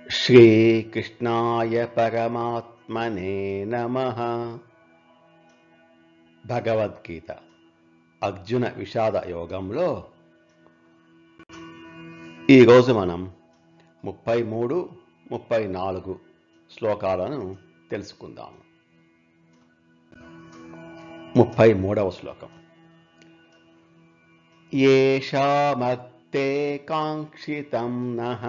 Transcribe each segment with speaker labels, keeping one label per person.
Speaker 1: శ్రీకృష్ణాయ పరమాత్మనే నమః. భగవద్గీత అర్జున విషాద యోగంలో ఈరోజు మనం 33, 34 శ్లోకాలను తెలుసుకుందాము. 33వ శ్లోకం. యేషామర్తే కాంక్షితం నః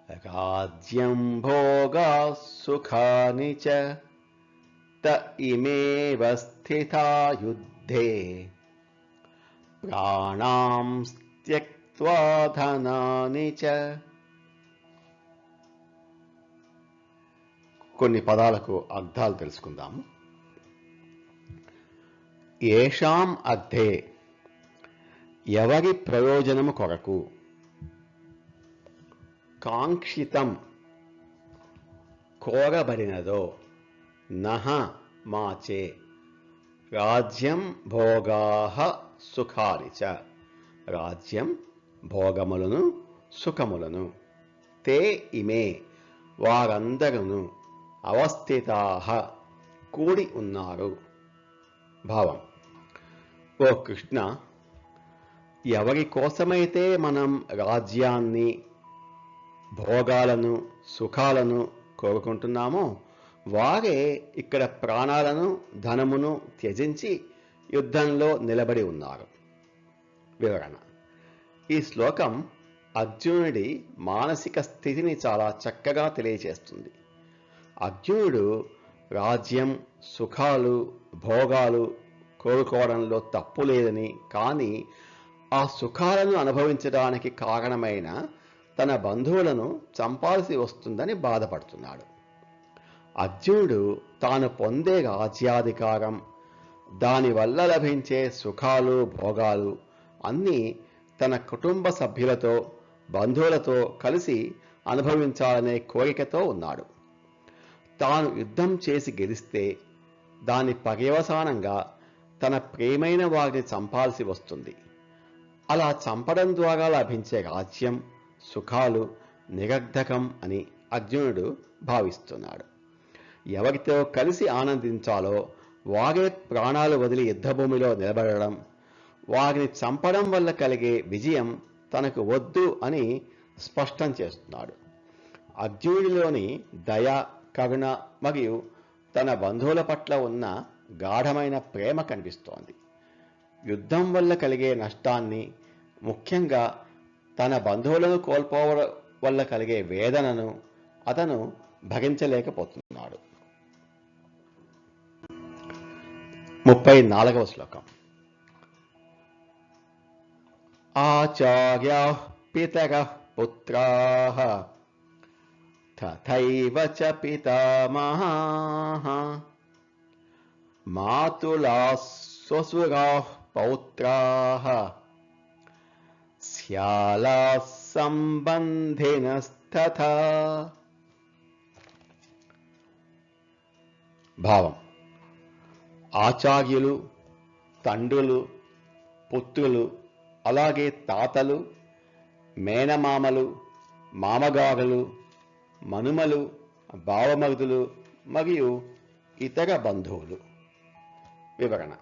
Speaker 1: రాజ్యం భోగా సుఖాని చ త ఇమేవ స్థితా యుద్ధే ప్రాణాం త్యక్త్వా ధనాని చ. కొన్ని పదాలకు అర్థాలు తెలుసుకుందాము. యేషాం అర్థే, ఎవరి ప్రయోజనము కొరకు, కాంక్షితం కోరబడినదో, నహ మాచే, రాజ్యం భోగాః సుఖాని చ, రాజ్యం భోగములను సుఖములను, తే ఇమే వారందరును, అవస్థితాః కూడి ఉన్నారు. భావం: ఓ కృష్ణ, ఎవరి కోసమైతే మనం రాజ్యాన్ని, భోగాలను, సుఖాలను కోరుకుంటున్నామో వారే ఇక్కడ ప్రాణాలను, ధనమును త్యజించి యుద్ధంలో నిలబడి ఉన్నారు. వివరణ: ఈ శ్లోకం అర్జునుడి మానసిక స్థితిని చాలా చక్కగా తెలియజేస్తుంది. అర్జునుడు రాజ్యం, సుఖాలు, భోగాలు కోరుకోవడంలో తప్పు లేదని, కానీ ఆ సుఖాలను అనుభవించడానికి కారణమైన తన బంధువులను చంపాల్సి వస్తుందని బాధపడుతున్నాడు. అర్జునుడు తాను పొందే రాజ్యాధికారం, దానివల్ల లభించే సుఖాలు, భోగాలు అన్నీ తన కుటుంబ సభ్యులతో, బంధువులతో కలిసి అనుభవించాలనే కోరికతో ఉన్నాడు. తాను యుద్ధం చేసి గెలిస్తే దాని పర్యవసానంగా తన ప్రియమైన వారిని చంపాల్సి వస్తుంది. అలా చంపడం ద్వారా లభించే రాజ్యం, సుఖాలు నిరర్ధకం అని అర్జునుడు భావిస్తున్నాడు. ఎవరితో కలిసి ఆనందించాలో వారే ప్రాణాలు వదిలి యుద్ధభూమిలో నిలబడడం, వారిని చంపడం వల్ల కలిగే విజయం తనకు వద్దు అని స్పష్టం చేస్తున్నాడు. అర్జునుడిలోని దయ, కరుణ మరియు తన బంధువుల పట్ల ఉన్న గాఢమైన ప్రేమ కనిపిస్తోంది. యుద్ధం వల్ల కలిగే నష్టాన్ని, ముఖ్యంగా తన బంధువులను కోల్పోవడం వల్ల కలిగే వేదనను అతను భరించలేకపోతున్నాడు. 34వ శ్లోకం. ఆచార్యాః పితరః పుత్రాః తథైవ చ పితామహాః మాతులాః శ్వశురాః పౌత్రాః శ్యాలాః సంబంధినస్తథా. భావం: ఆచార్యులు, తండ్రులు, పుత్రులు, అలాగే తాతలు, మేనమామలు, మామగారులు, మనుమలు, బావమరుదులు మరియు ఇతర బంధువులు. వివరణ: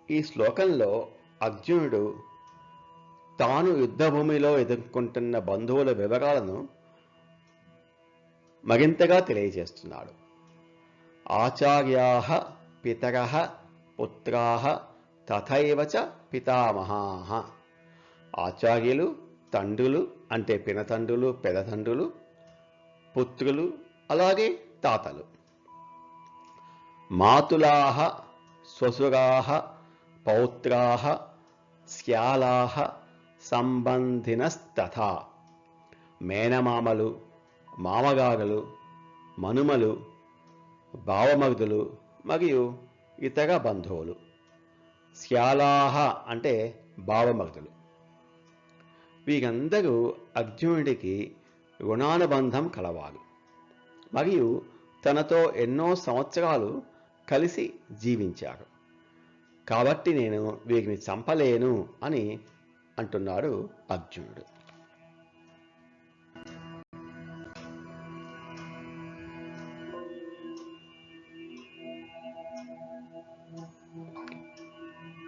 Speaker 1: ఈ శ్లోకంలో అర్జునుడు తాను యుద్ధభూమిలో ఎదుర్కొంటున్న బంధువుల వివరాలను మరింతగా తెలియజేస్తున్నాడు. ఆచార్యాః పితరః పుత్రాః తథైవ చ పితామహాః. ఆచార్యులు, తండ్రులు అంటే పినతండ్రులు, పెదతండ్రులు, పుత్రులు, అలాగే తాతలు. మాతులాః శ్వశురాః పౌత్రాః శ్యాలాః సంబంధినస్తథా. మేనమామలు, మామగారులు, మనుమలు, బావమరుదులు మరియు ఇతర బంధువులు. శ్యాలాః అంటే బావమరుదులు. వీరందరూ అర్జునుడికి రుణానుబంధం కలవారు మరియు తనతో ఎన్నో సంవత్సరాలు కలిసి జీవించారు. కాబట్టి నేను వీరిని చంపలేను అని అంటున్నాడు అర్జునుడు.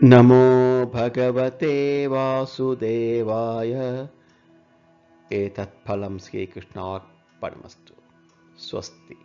Speaker 1: నమో భగవతే వాసుదేవాయ. ఏతత్ఫలం శ్రీకృష్ణార్పణమస్తు. స్వస్తి.